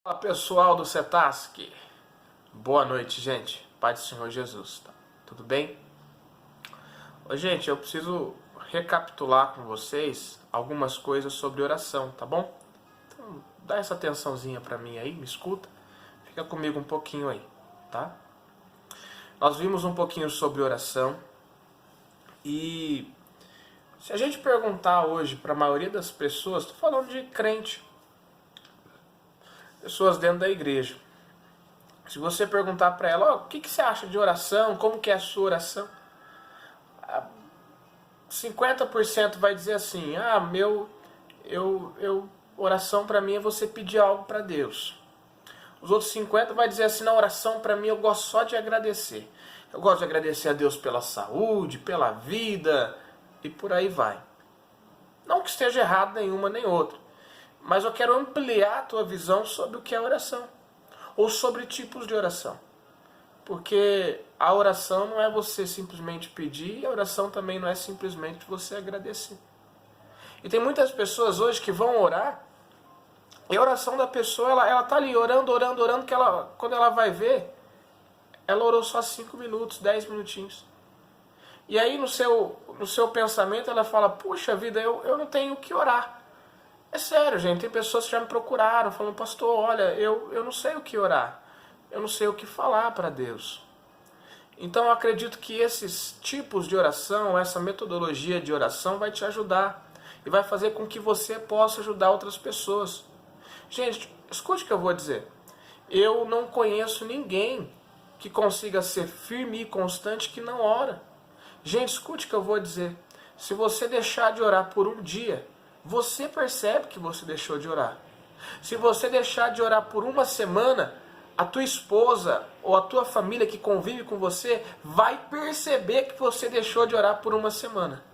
Fala pessoal do Cetasc, boa noite, gente. Paz do Senhor Jesus, tá? Tudo bem? Ô, gente, eu preciso recapitular com vocês algumas coisas sobre oração, tá bom? Então, dá essa atençãozinha pra mim aí, me escuta, fica comigo um pouquinho aí, tá? Nós vimos um pouquinho sobre oração e se a gente perguntar hoje pra maioria das pessoas, tô falando de crente, pessoas dentro da igreja. Se você perguntar para ela, o que você acha de oração, como que é a sua oração? 50% vai dizer assim, oração para mim é você pedir algo para Deus. Os outros 50% vai dizer assim, não, oração para mim eu gosto só de agradecer. Eu gosto de agradecer a Deus pela saúde, pela vida e por aí vai. Não que esteja errado nenhuma nem outra, mas eu quero ampliar a tua visão sobre o que é oração, ou sobre tipos de oração. Porque a oração não é você simplesmente pedir, e a oração também não é simplesmente você agradecer. E tem muitas pessoas hoje que vão orar, e a oração da pessoa, ela tá ali orando, que quando ela vai ver, ela orou só 5 minutos, 10 minutinhos. E aí no seu pensamento ela fala, puxa vida, eu não tenho o que orar. É sério, gente, tem pessoas que já me procuraram, falando, pastor, olha, eu não sei o que orar, eu não sei o que falar para Deus. Então eu acredito que esses tipos de oração, essa metodologia de oração vai te ajudar e vai fazer com que você possa ajudar outras pessoas. Gente, escute o que eu vou dizer. Eu não conheço ninguém que consiga ser firme e constante que não ora. Gente, escute o que eu vou dizer. Se você deixar de orar por um dia, você percebe que você deixou de orar. Se você deixar de orar por uma semana, a tua esposa ou a tua família que convive com você vai perceber que você deixou de orar por uma semana.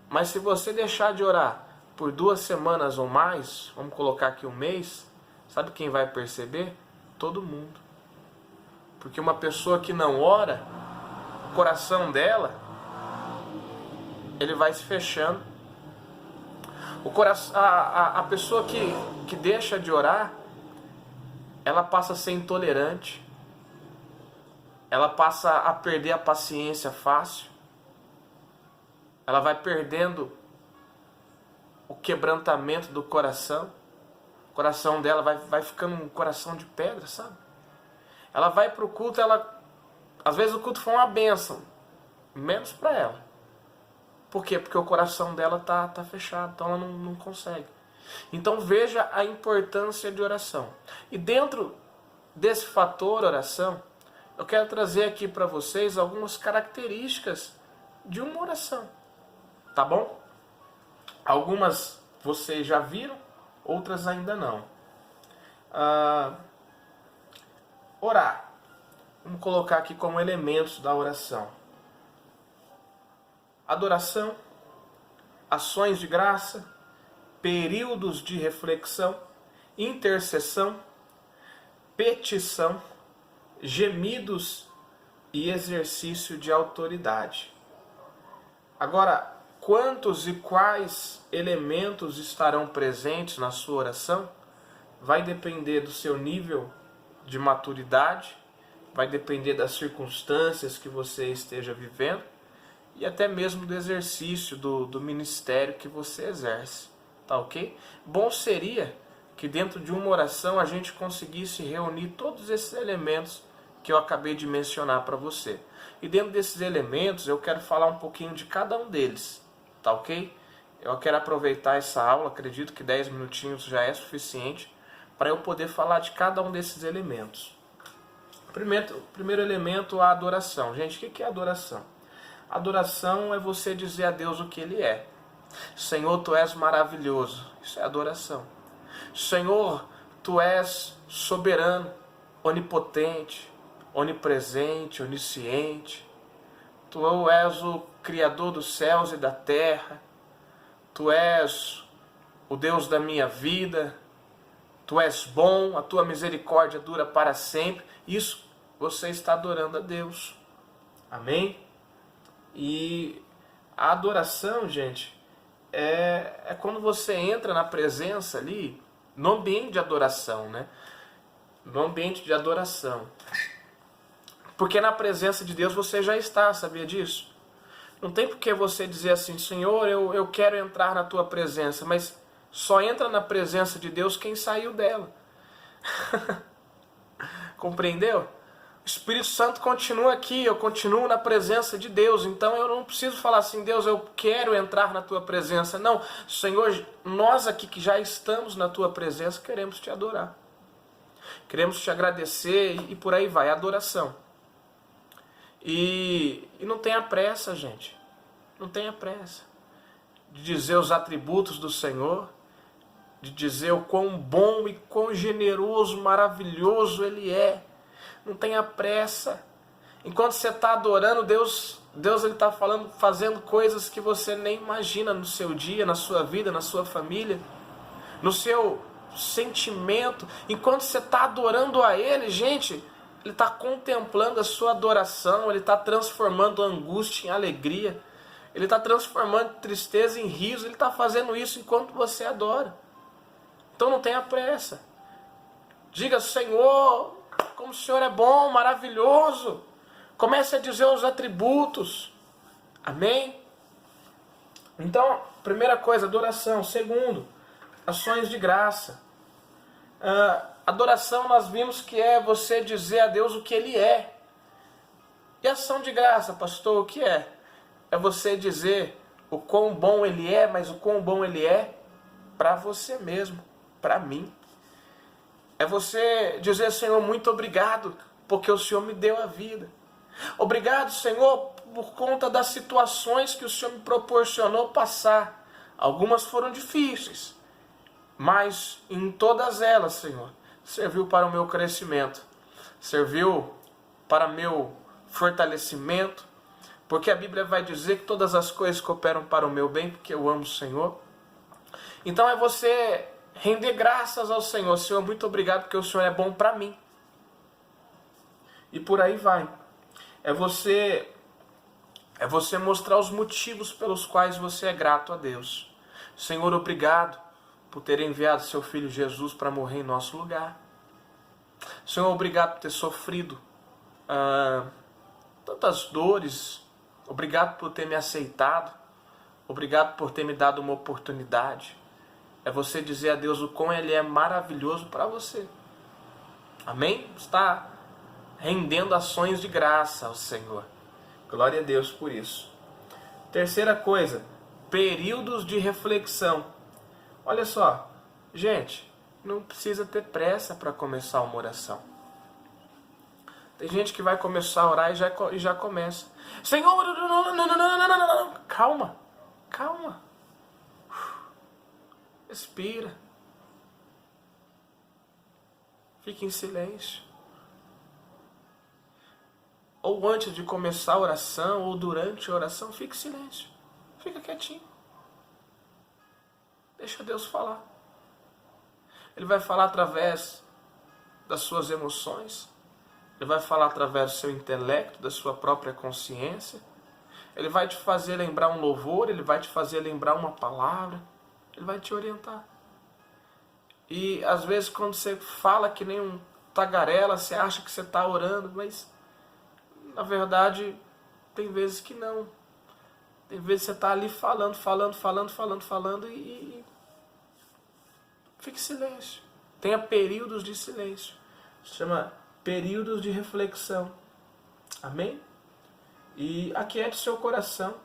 Mas se você deixar de orar por 2 semanas ou mais, vamos colocar aqui um mês, sabe quem vai perceber? Todo mundo. Porque uma pessoa que não ora, o coração dela, ele vai se fechando. A pessoa que deixa de orar, ela passa a ser intolerante, ela passa a perder a paciência fácil, ela vai perdendo o quebrantamento do coração, o coração dela vai ficando um coração de pedra, sabe? Ela vai para o culto, às vezes o culto foi uma bênção, menos para ela. Por quê? Porque o coração dela tá fechado, então ela não consegue. Então veja a importância de oração. E dentro desse fator oração, eu quero trazer aqui para vocês algumas características de uma oração. Tá bom? Algumas vocês já viram, outras ainda não. Orar. Vamos colocar aqui como elementos da oração. Adoração, ações de graça, períodos de reflexão, intercessão, petição, gemidos e exercício de autoridade. Agora, quantos e quais elementos estarão presentes na sua oração vai depender do seu nível de maturidade, vai depender das circunstâncias que você esteja vivendo, e até mesmo do exercício do ministério que você exerce, tá ok? Bom seria que dentro de uma oração a gente conseguisse reunir todos esses elementos que eu acabei de mencionar para você. E dentro desses elementos eu quero falar um pouquinho de cada um deles, tá ok? Eu quero aproveitar essa aula, acredito que 10 minutinhos já é suficiente para eu poder falar de cada um desses elementos. Primeiro elemento, a adoração. Gente, o que é adoração? Adoração é você dizer a Deus o que Ele é. Senhor, Tu és maravilhoso. Isso é adoração. Senhor, Tu és soberano, onipotente, onipresente, onisciente. Tu és o Criador dos céus e da terra. Tu és o Deus da minha vida. Tu és bom, a Tua misericórdia dura para sempre. Isso você está adorando a Deus. Amém? E a adoração, gente, é quando você entra na presença ali no ambiente de adoração, né? No ambiente de adoração. Porque na presença de Deus você já está, sabia disso? Não tem por que você dizer assim, Senhor, eu quero entrar na tua presença, mas só entra na presença de Deus quem saiu dela. Compreendeu? O Espírito Santo continua aqui, eu continuo na presença de Deus, então eu não preciso falar assim, Deus, eu quero entrar na tua presença. Não, Senhor, nós aqui que já estamos na tua presença, queremos te adorar. Queremos te agradecer e por aí vai, adoração. E não tenha pressa, gente. Não tenha pressa de dizer os atributos do Senhor, de dizer o quão bom e quão generoso, maravilhoso Ele é. Não tenha pressa. Enquanto você está adorando, Deus ele está fazendo coisas que você nem imagina no seu dia, na sua vida, na sua família, no seu sentimento. Enquanto você está adorando a Ele, gente, Ele está contemplando a sua adoração, Ele está transformando a angústia em alegria, Ele está transformando tristeza em riso, Ele está fazendo isso enquanto você adora. Então não tenha pressa. Diga, Senhor, como o Senhor é bom, maravilhoso. Comece a dizer os atributos. Amém? Então, primeira coisa, adoração. Segundo, ações de graça. Adoração nós vimos que é você dizer a Deus o que Ele é. E ação de graça, pastor, o que é? É você dizer o quão bom Ele é, mas o quão bom Ele é para você mesmo, para mim. É você dizer, Senhor, muito obrigado, porque o Senhor me deu a vida. Obrigado, Senhor, por conta das situações que o Senhor me proporcionou passar. Algumas foram difíceis, mas em todas elas, Senhor, serviu para o meu crescimento, serviu para meu fortalecimento, porque a Bíblia vai dizer que todas as coisas cooperam para o meu bem, porque eu amo o Senhor. Então é você render graças ao Senhor. Senhor, muito obrigado porque o Senhor é bom para mim. E por aí vai. É você mostrar os motivos pelos quais você é grato a Deus. Senhor, obrigado por ter enviado seu Filho Jesus para morrer em nosso lugar. Senhor, obrigado por ter sofrido tantas dores. Obrigado por ter me aceitado. Obrigado por ter me dado uma oportunidade. É você dizer a Deus o quão Ele é maravilhoso para você. Amém? Está rendendo ações de graça ao Senhor. Glória a Deus por isso. Terceira coisa, períodos de reflexão. Olha só, gente, não precisa ter pressa para começar uma oração. Tem gente que vai começar a orar e já começa. Senhor, calma, calma. Respira. Fique em silêncio. Ou antes de começar a oração, ou durante a oração, fique em silêncio. Fica quietinho. Deixa Deus falar. Ele vai falar através das suas emoções. Ele vai falar através do seu intelecto, da sua própria consciência. Ele vai te fazer lembrar um louvor, ele vai te fazer lembrar uma palavra. Ele vai te orientar. E às vezes quando você fala que nem um tagarela, você acha que você está orando, mas na verdade tem vezes que não. Tem vezes que você está ali falando e fique em silêncio. Tenha períodos de silêncio. Se chama períodos de reflexão. Amém? E aquiete seu coração.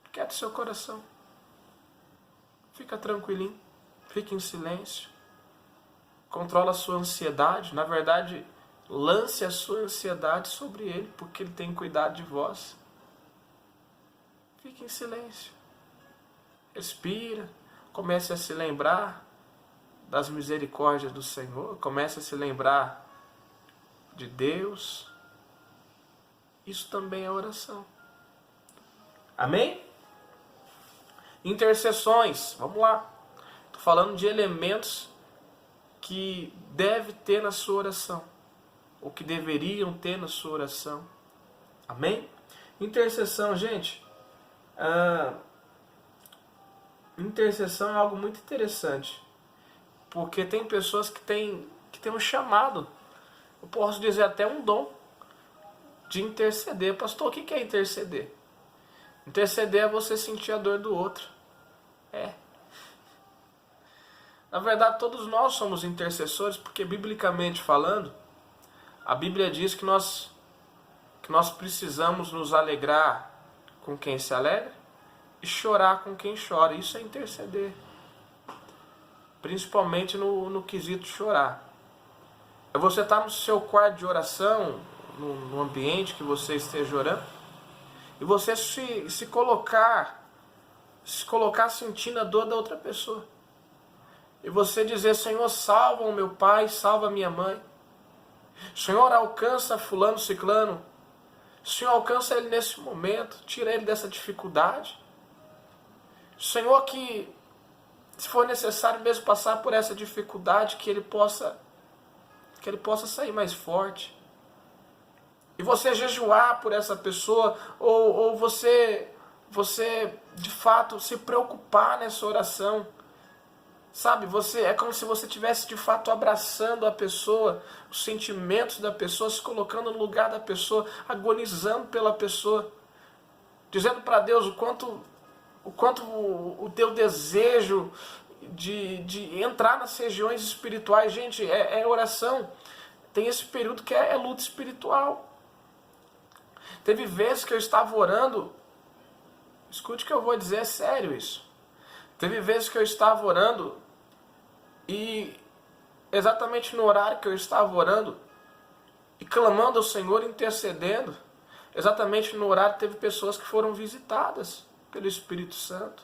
Aquiete seu coração. Fica tranquilinho, fique em silêncio, controla a sua ansiedade, na verdade, lance a sua ansiedade sobre Ele, porque Ele tem cuidado de vós. Fique em silêncio, respira, comece a se lembrar das misericórdias do Senhor, comece a se lembrar de Deus. Isso também é oração. Amém? Intercessões, vamos lá. Estou falando de elementos que deve ter na sua oração, ou que deveriam ter na sua oração. Amém? Intercessão, gente. intercessão é algo muito interessante. Porque tem pessoas que têm um chamado, eu posso dizer até um dom, de interceder. Pastor, o que é interceder? Interceder é você sentir a dor do outro. Na verdade, todos nós somos intercessores, porque biblicamente falando, a Bíblia diz que nós precisamos nos alegrar com quem se alegra e chorar com quem chora. Isso é interceder. Principalmente no quesito chorar. É você estar no seu quarto de oração, no ambiente que você esteja orando, e você se colocar sentindo a dor da outra pessoa. E você dizer: Senhor, salva o meu pai, salva a minha mãe. Senhor, alcança fulano, ciclano. Senhor, alcança ele nesse momento, tira ele dessa dificuldade. Senhor, que se for necessário mesmo passar por essa dificuldade, que ele possa sair mais forte. E você jejuar por essa pessoa, ou você de fato se preocupar nessa oração. Sabe, é como se você estivesse de fato abraçando a pessoa, os sentimentos da pessoa, se colocando no lugar da pessoa, agonizando pela pessoa, dizendo para Deus o quanto o teu desejo de entrar nas regiões espirituais. Gente, é oração. Tem esse período que é luta espiritual. Teve vezes que eu estava orando, escute o que eu vou dizer, é sério isso. Teve vezes que eu estava orando e exatamente no horário que eu estava orando e clamando ao Senhor, intercedendo, exatamente no horário teve pessoas que foram visitadas pelo Espírito Santo,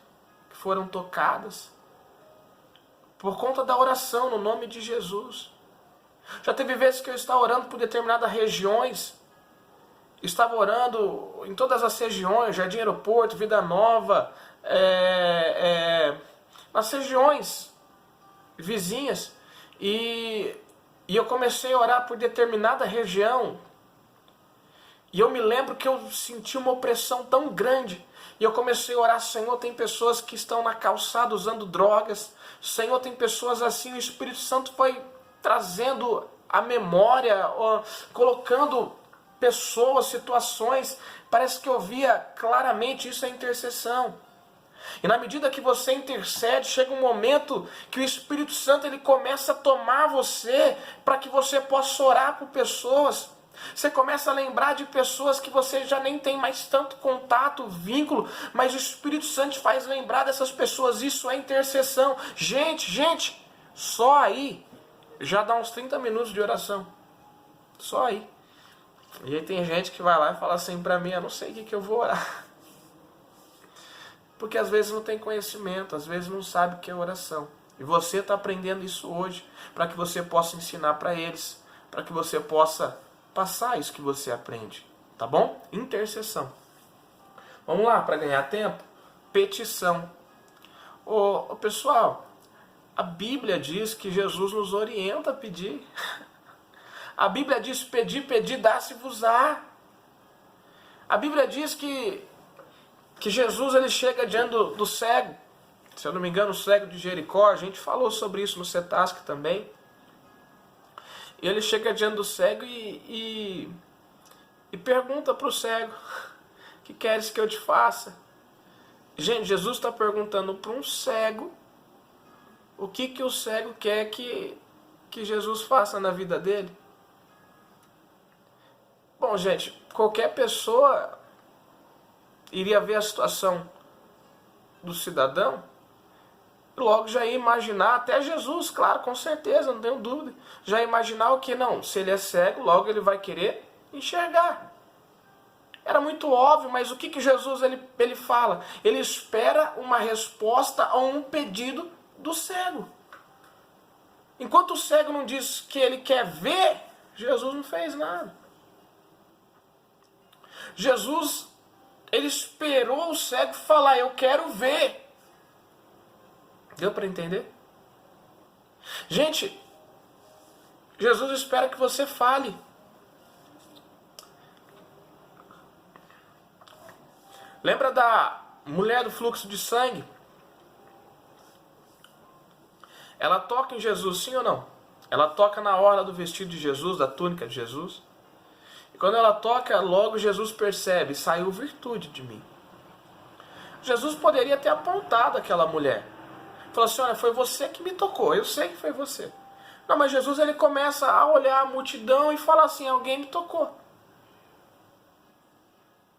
que foram tocadas por conta da oração no nome de Jesus. Já teve vezes que eu estava orando por determinadas regiões, estava orando em todas as regiões, Jardim Aeroporto, Vida Nova, nas regiões vizinhas, e eu comecei a orar por determinada região, e eu me lembro que eu senti uma opressão tão grande, e eu comecei a orar: Senhor, tem pessoas que estão na calçada usando drogas, Senhor, tem pessoas assim. O Espírito Santo foi trazendo a memória, colocando pessoas, situações, parece que eu via claramente. Isso é intercessão. E na medida que você intercede, chega um momento que o Espírito Santo ele começa a tomar você para que você possa orar por pessoas. Você começa a lembrar de pessoas que você já nem tem mais tanto contato, vínculo, mas o Espírito Santo te faz lembrar dessas pessoas. Isso é intercessão. Gente, só aí já dá uns 30 minutos de oração. Só aí. E aí tem gente que vai lá e fala assim para mim: eu não sei o que eu vou orar. Porque às vezes não tem conhecimento, às vezes não sabe o que é oração. E você está aprendendo isso hoje, para que você possa ensinar para eles, para que você possa passar isso que você aprende. Tá bom? Intercessão. Vamos lá, para ganhar tempo? Petição. Pessoal, a Bíblia diz que Jesus nos orienta a pedir. A Bíblia diz: pedir, dá-se-vos-á. A Bíblia diz que Jesus ele chega diante do cego. Se eu não me engano, o cego de Jericó, a gente falou sobre isso no Cetasc também. E ele chega diante do cego e pergunta para o cego: que queres que eu te faça? Gente, Jesus está perguntando para um cego o que o cego quer que Jesus faça na vida dele. Bom, gente, qualquer pessoa iria ver a situação do cidadão e logo já ia imaginar, até Jesus, claro, com certeza, não tenho dúvida, já ia imaginar o que? Não, se ele é cego, logo ele vai querer enxergar. Era muito óbvio, mas o que Jesus ele fala? Ele espera uma resposta a um pedido do cego. Enquanto o cego não diz que ele quer ver, Jesus não fez nada. Jesus, ele esperou o cego falar: eu quero ver. Deu para entender? Gente, Jesus espera que você fale. Lembra da mulher do fluxo de sangue? ela toca em Jesus, sim ou não? Ela toca na orla do vestido de Jesus, da túnica de Jesus. E quando ela toca, logo Jesus percebe, saiu virtude de mim. Jesus poderia ter apontado aquela mulher. Falou assim, olha, foi você que me tocou, eu sei que foi você. Não, mas Jesus ele começa a olhar a multidão e fala assim, alguém me tocou.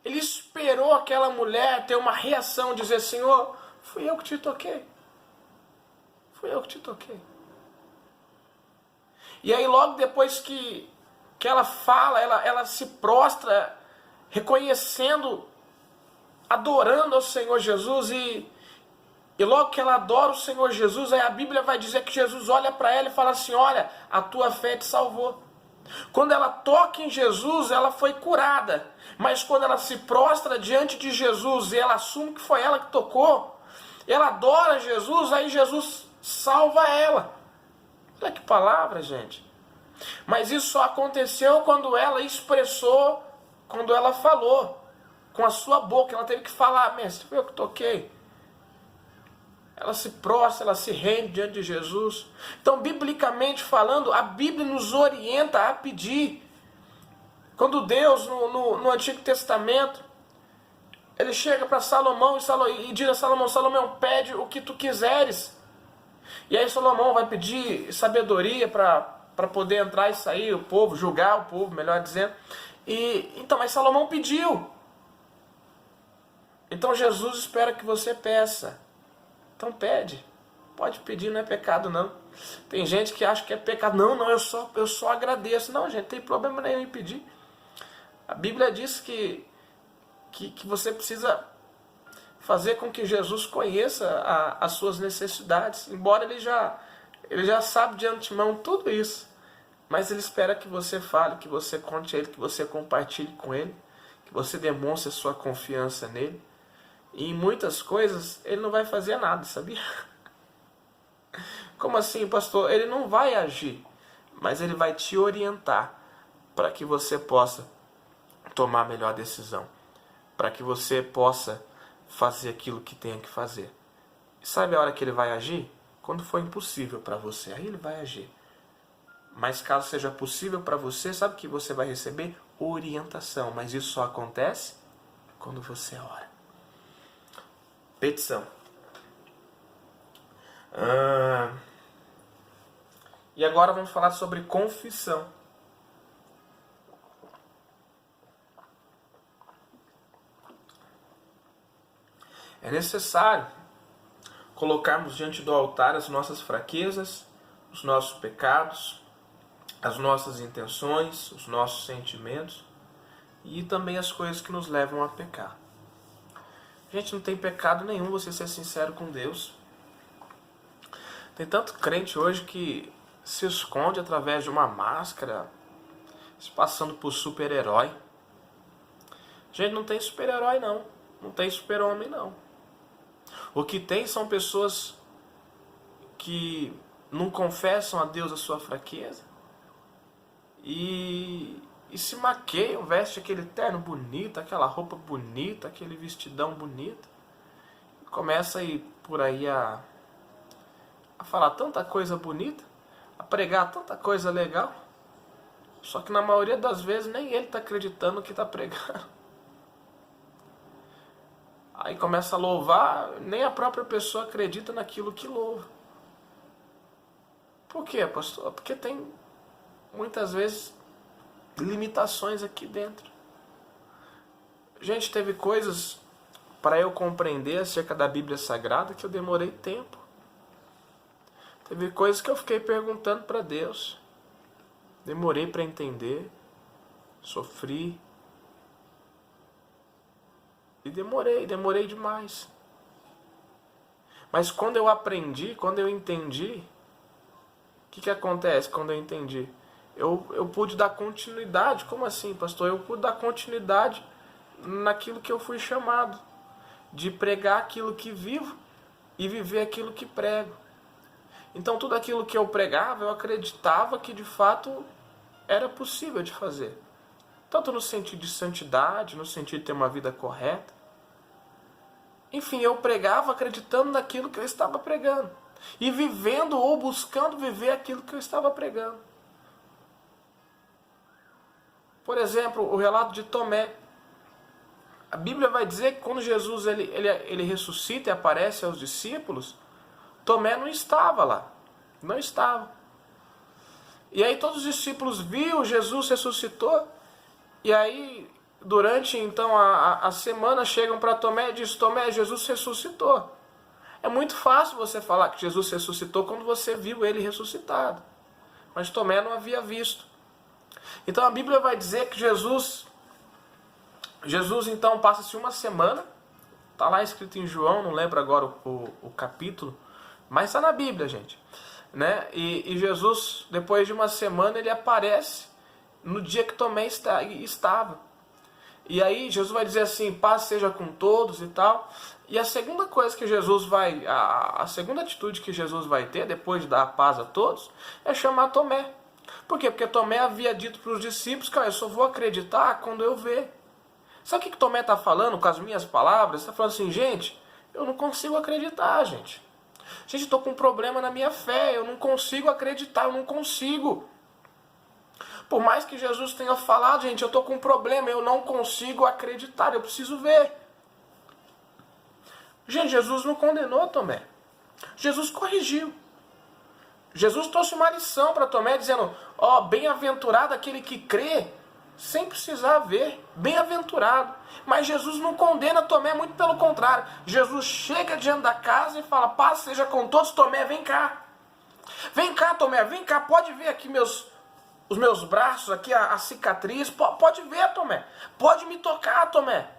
Ele esperou aquela mulher ter uma reação, dizer, Senhor, fui eu que te toquei. Fui eu que te toquei. E aí logo depois que ela fala, ela se prostra, reconhecendo, adorando ao Senhor Jesus, e logo que ela adora o Senhor Jesus, aí a Bíblia vai dizer que Jesus olha para ela e fala assim, olha, a tua fé te salvou. Quando ela toca em Jesus, ela foi curada. Mas quando ela se prostra diante de Jesus e ela assume que foi ela que tocou, ela adora Jesus, aí Jesus salva ela. Olha que palavra, gente. Mas isso só aconteceu quando ela expressou, quando ela falou com a sua boca. Ela teve que falar, mestre, foi eu que toquei. Ela se prostra, ela se rende diante de Jesus. Então, biblicamente falando, a Bíblia nos orienta a pedir. Quando Deus, no Antigo Testamento, ele chega para Salomão e diz a Salomão, Salomão, pede o que tu quiseres. E aí Salomão vai pedir sabedoria para poder entrar e sair, o povo, julgar o povo, melhor dizendo. Então, mas Salomão pediu. Então Jesus espera que você peça. Então pede. Pode pedir, não é pecado não. Tem gente que acha que é pecado. Não, eu só agradeço. Não, gente, não tem problema nenhum em pedir. A Bíblia diz que você precisa fazer com que Jesus conheça as suas necessidades. Embora ele já sabe de antemão tudo isso. Mas ele espera que você fale, que você conte a ele, que você compartilhe com ele, que você demonstre a sua confiança nele. E em muitas coisas ele não vai fazer nada, sabia? Como assim, pastor? Ele não vai agir, mas ele vai te orientar para que você possa tomar a melhor decisão, para que você possa fazer aquilo que tenha que fazer. E sabe a hora que ele vai agir? Quando for impossível para você, aí ele vai agir. Mas caso seja possível para você, sabe que você vai receber orientação, mas isso só acontece quando você ora. Petição. E agora vamos falar sobre confissão. É necessário colocarmos diante do altar as nossas fraquezas, os nossos pecados, as nossas intenções, os nossos sentimentos e também as coisas que nos levam a pecar. Gente, não tem pecado nenhum você ser sincero com Deus. Tem tanto crente hoje que se esconde através de uma máscara, se passando por super-herói. Gente, não tem super-herói não. Não tem super-homem não. O que tem são pessoas que não confessam a Deus a sua fraqueza e se maqueiam, vestem aquele terno bonito, aquela roupa bonita, aquele vestidão bonito. E começa a ir por aí a falar tanta coisa bonita, a pregar tanta coisa legal, só que na maioria das vezes nem ele está acreditando no que está pregando. Aí começa a louvar, nem a própria pessoa acredita naquilo que louva. Por quê, pastor? Porque tem muitas vezes limitações aqui dentro. Gente, teve coisas para eu compreender acerca da Bíblia Sagrada que eu demorei tempo. Teve coisas que eu fiquei perguntando para Deus. Demorei para entender. Sofri. E demorei demais. Mas quando eu aprendi, quando eu entendi, o que acontece quando eu entendi? Eu pude dar continuidade. Como assim, pastor? Eu pude dar continuidade naquilo que eu fui chamado. De pregar aquilo que vivo e viver aquilo que prego. Então tudo aquilo que eu pregava, eu acreditava que de fato era possível de fazer. Tanto no sentido de santidade, no sentido de ter uma vida correta. Enfim, eu pregava acreditando naquilo que eu estava pregando. e vivendo ou buscando viver aquilo que eu estava pregando. Por exemplo, o relato de Tomé. A Bíblia vai dizer que quando Jesus ele ressuscita e aparece aos discípulos, Tomé não estava lá. Não estava. E aí todos os discípulos viram, Jesus ressuscitou. E aí, durante então a semana, chegam para Tomé e dizem: Tomé, Jesus ressuscitou. É muito fácil você falar que Jesus ressuscitou quando você viu ele ressuscitado. Mas Tomé não havia visto. Então a Bíblia vai dizer que Jesus então passa-se uma semana. Está lá escrito em João, não lembro agora o capítulo. Mas está na Bíblia, gente. Né? E Jesus, depois de uma semana, ele aparece no dia que Tomé estava. E aí Jesus vai dizer assim: paz seja com todos e tal. E a segunda coisa que Jesus vai, a segunda atitude que Jesus vai ter, depois de dar a paz a todos, é chamar Tomé. Por quê? Porque Tomé havia dito para os discípulos que eu só vou acreditar quando eu ver. Sabe o que Tomé está falando com as minhas palavras? Está falando assim: gente, eu não consigo acreditar, gente. Gente, estou com um problema na minha fé, eu não consigo acreditar, eu não consigo. Por mais que Jesus tenha falado, gente, eu estou com um problema, eu não consigo acreditar, eu preciso ver. Gente, Jesus não condenou Tomé. Jesus corrigiu. Jesus trouxe uma lição para Tomé, dizendo: ó, bem-aventurado aquele que crê, sem precisar ver. Bem-aventurado. Mas Jesus não condena Tomé, muito pelo contrário. Jesus chega diante da casa e fala: paz seja com todos. Tomé, vem cá. Vem cá, Tomé, vem cá. Pode ver aqui os meus braços, aqui a cicatriz. Pode ver, Tomé. Pode me tocar, Tomé.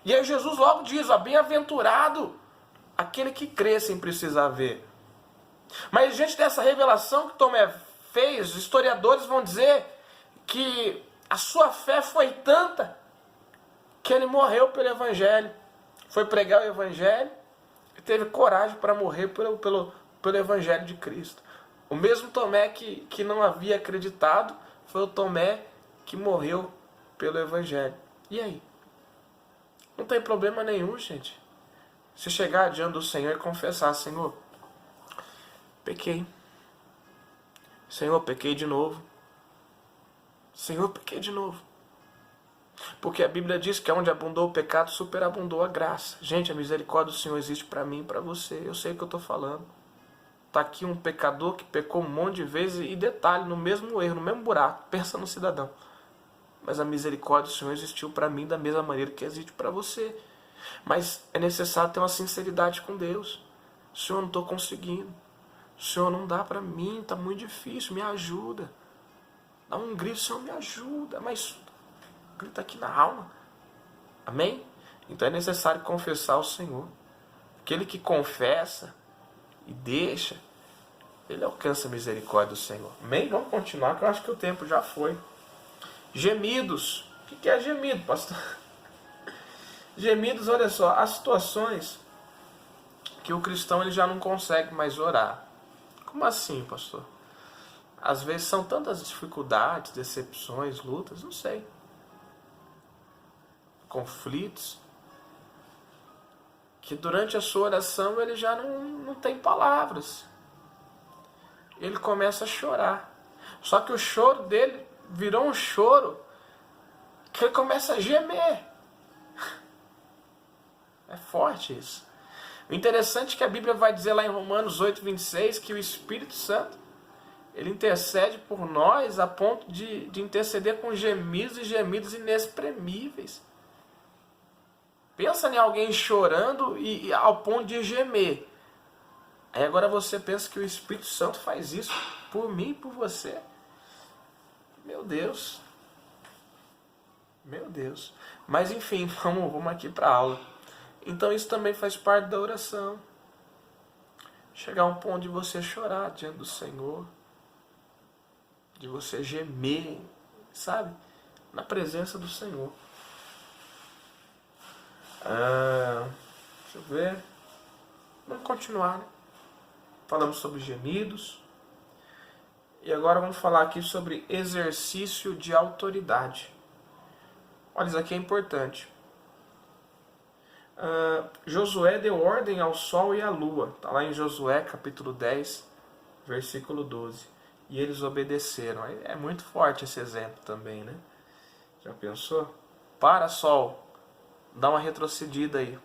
E aí Jesus logo diz: ó, bem-aventurado aquele que crê sem precisar ver. Mas diante dessa revelação que Tomé fez, os historiadores vão dizer que a sua fé foi tanta que ele morreu pelo Evangelho. Foi pregar o Evangelho e teve coragem para morrer pelo Evangelho de Cristo. O mesmo Tomé que não havia acreditado foi o Tomé que morreu pelo Evangelho. E aí? Não tem problema nenhum, gente. Se chegar diante do Senhor e confessar: Senhor, pequei. Senhor, pequei de novo. Senhor, pequei de novo. Porque a Bíblia diz que onde abundou o pecado, superabundou a graça. Gente, a misericórdia do Senhor existe para mim e para você. Eu sei o que eu estou falando. Está aqui um pecador que pecou um monte de vezes e detalhe, no mesmo erro, no mesmo buraco. Pensa no cidadão. Mas a misericórdia do Senhor existiu para mim da mesma maneira que existe para você. Mas é necessário ter uma sinceridade com Deus. Senhor, não estou conseguindo. Senhor, não dá para mim, está muito difícil, me ajuda. Dá um grito: Senhor, me ajuda. Mas grita aqui na alma. Amém? Então é necessário confessar ao Senhor. Aquele que confessa e deixa, ele alcança a misericórdia do Senhor. Amém? Vamos continuar, que eu acho que o tempo já foi. Gemidos. O que é gemido, pastor? Gemidos, olha só, há situações que o cristão ele já não consegue mais orar. Como assim, pastor? Às vezes são tantas dificuldades, decepções, lutas, não sei. Conflitos, que durante a sua oração ele já não tem palavras. Ele começa a chorar. Só que o choro dele virou um choro que ele começa a gemer. É forte isso. O interessante é que a Bíblia vai dizer lá em Romanos 8:26 que o Espírito Santo ele intercede por nós a ponto de interceder com gemidos e gemidos inexprimíveis. Pensa em alguém chorando e ao ponto de gemer. Aí agora você pensa que o Espírito Santo faz isso por mim e por você. Meu Deus. Meu Deus. Mas enfim, vamos aqui para a aula. Então isso também faz parte da oração. Chegar a um ponto de você chorar diante do Senhor. De você gemer, sabe? Na presença do Senhor. Deixa eu ver. Vamos continuar, né? Falamos sobre gemidos. E agora vamos falar aqui sobre exercício de autoridade. Olha, isso aqui é importante. Josué deu ordem ao sol e à lua. Está lá em Josué capítulo 10, versículo 12. E eles obedeceram. É muito forte esse exemplo também, né? Já pensou? Para, sol. Dá uma retrocedida aí.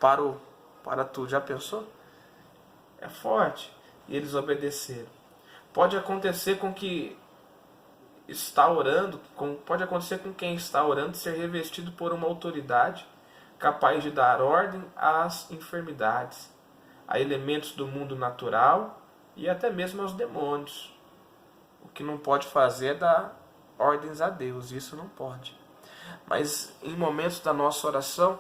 Para tudo. Já pensou? É forte. E eles obedeceram. Pode acontecer com que está orando, pode acontecer com quem está orando ser revestido por uma autoridade capaz de dar ordem às enfermidades, a elementos do mundo natural e até mesmo aos demônios. O que não pode fazer é dar ordens a Deus, isso não pode. Mas em momentos da nossa oração,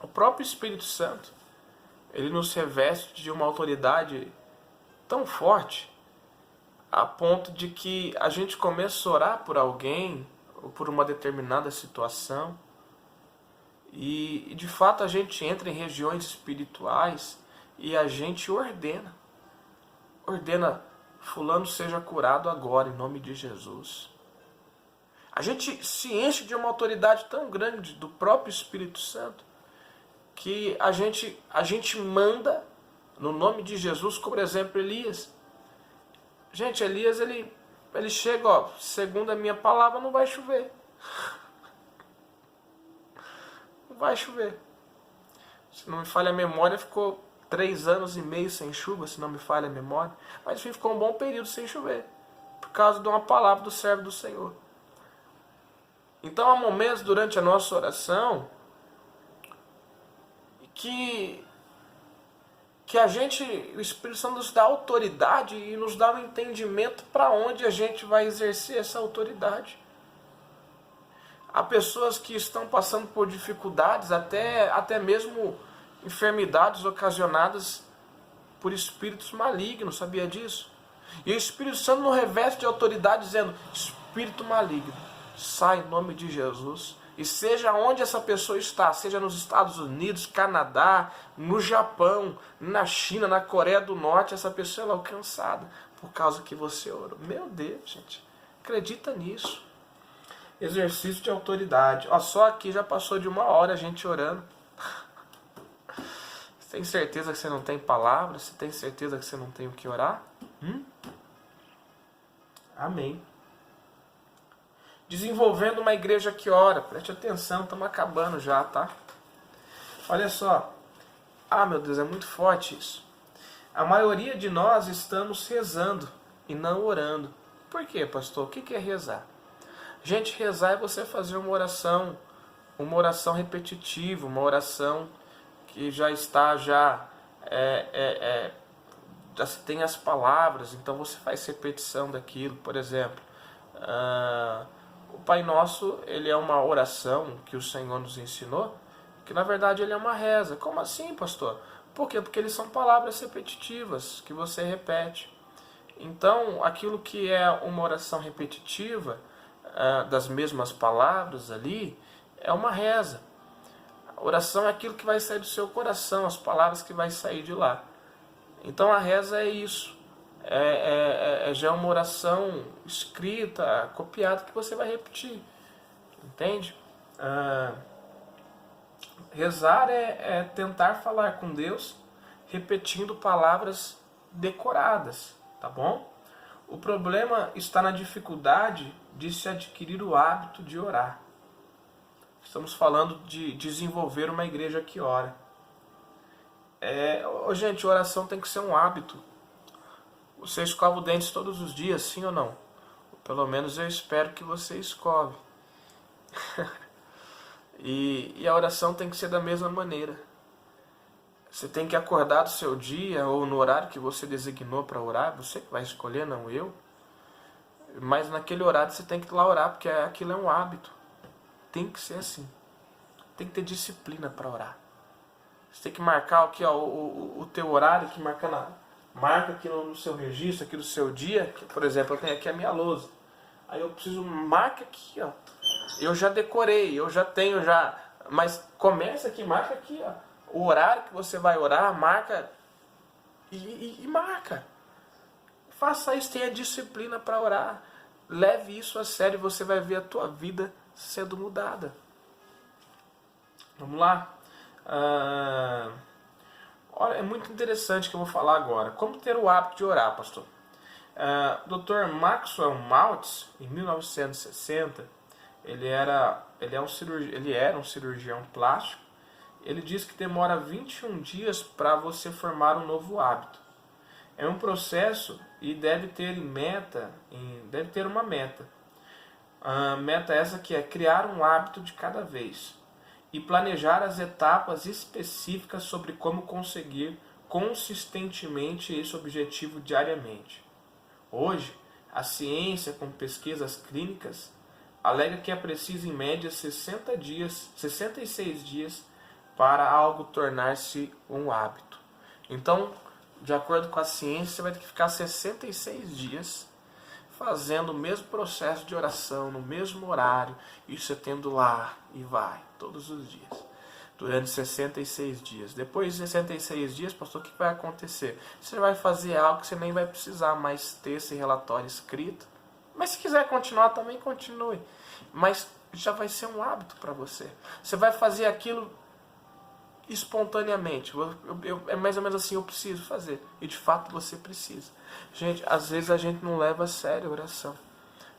o próprio Espírito Santo, ele nos reveste de uma autoridade tão forte, a ponto de que a gente começa a orar por alguém, ou por uma determinada situação, e de fato a gente entra em regiões espirituais e a gente ordena, fulano seja curado agora, em nome de Jesus. A gente se enche de uma autoridade tão grande do próprio Espírito Santo, que a gente manda, no nome de Jesus, como por exemplo Elias. Gente, Elias, ele chega, ó, segundo a minha palavra, não vai chover. Não vai chover. Se não me falha a memória, ficou 3 anos e meio sem chuva, se não me falha a memória. Mas enfim, ficou um bom período sem chover, por causa de uma palavra do servo do Senhor. Então há momentos durante a nossa oração que o Espírito Santo nos dá autoridade e nos dá um entendimento para onde a gente vai exercer essa autoridade. Há pessoas que estão passando por dificuldades, até mesmo enfermidades ocasionadas por espíritos malignos, sabia disso? E o Espírito Santo nos reveste de autoridade dizendo, espírito maligno, sai em nome de Jesus. E seja onde essa pessoa está, seja nos Estados Unidos, Canadá, no Japão, na China, na Coreia do Norte, essa pessoa é alcançada por causa que você orou. Meu Deus, gente, acredita nisso. Exercício de autoridade. Ó, só aqui já passou de 1 hora a gente orando. Você tem certeza que você não tem palavras? Você tem certeza que você não tem o que orar? Amém. Desenvolvendo uma igreja que ora. Preste atenção, estamos acabando já, tá? Olha só. Meu Deus, é muito forte isso. A maioria de nós estamos rezando e não orando. Por quê, pastor? O que é rezar? Gente, rezar é você fazer uma oração repetitiva, uma oração que já está, já se tem as palavras, então você faz repetição daquilo. Por exemplo, o Pai Nosso, ele é uma oração que o Senhor nos ensinou, que na verdade ele é uma reza. Como assim, pastor? Por quê? Porque eles são palavras repetitivas, que você repete. Então, aquilo que é uma oração repetitiva, das mesmas palavras ali, é uma reza. A oração é aquilo que vai sair do seu coração, as palavras que vai sair de lá. Então a reza é isso. Já uma oração escrita, copiada, que você vai repetir. Entende? Rezar é tentar falar com Deus repetindo palavras decoradas, tá bom? O problema está na dificuldade de se adquirir o hábito de orar. Estamos falando de desenvolver uma igreja que ora. Gente, oração tem que ser um hábito. Você escova os dentes todos os dias, sim ou não? Pelo menos eu espero que você escove. E a oração tem que ser da mesma maneira. Você tem que acordar do seu dia, ou no horário que você designou para orar, você que vai escolher, não eu. Mas naquele horário você tem que ir lá orar, porque aquilo é um hábito. Tem que ser assim. Tem que ter disciplina para orar. Você tem que marcar aqui, ó, o teu horário, que marca aqui no seu registro, aqui no seu dia. Que, por exemplo, eu tenho aqui a minha lousa. Aí eu preciso, marca aqui, ó. Eu já decorei, eu já tenho já. Mas começa aqui, marca aqui, ó. O horário que você vai orar, marca e marca. Faça isso, tenha disciplina para orar. Leve isso a sério e você vai ver a tua vida sendo mudada. Vamos lá. Olha, é muito interessante que eu vou falar agora. Como ter o hábito de orar, pastor? Dr. Maxwell Maltz, em 1960, ele era um cirurgião plástico. Ele diz que demora 21 dias para você formar um novo hábito. É um processo e deve ter uma meta. A meta essa que é criar um hábito de cada vez e planejar as etapas específicas sobre como conseguir consistentemente esse objetivo diariamente. Hoje, a ciência com pesquisas clínicas alega que é preciso em média 66 dias para algo tornar-se um hábito. Então, de acordo com a ciência, você vai ter que ficar 66 dias fazendo o mesmo processo de oração, no mesmo horário, e você tendo lá e vai, todos os dias, durante 66 dias. Depois de 66 dias, pastor, o que vai acontecer? Você vai fazer algo que você nem vai precisar mais ter esse relatório escrito. Mas se quiser continuar, também continue. Mas já vai ser um hábito para você. Você vai fazer aquilo espontaneamente. É mais ou menos assim, eu preciso fazer. E de fato você precisa. Gente, às vezes a gente não leva a sério a oração.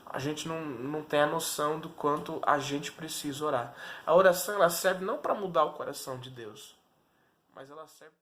A gente não tem a noção do quanto a gente precisa orar. A oração ela serve não para mudar o coração de Deus, mas ela serve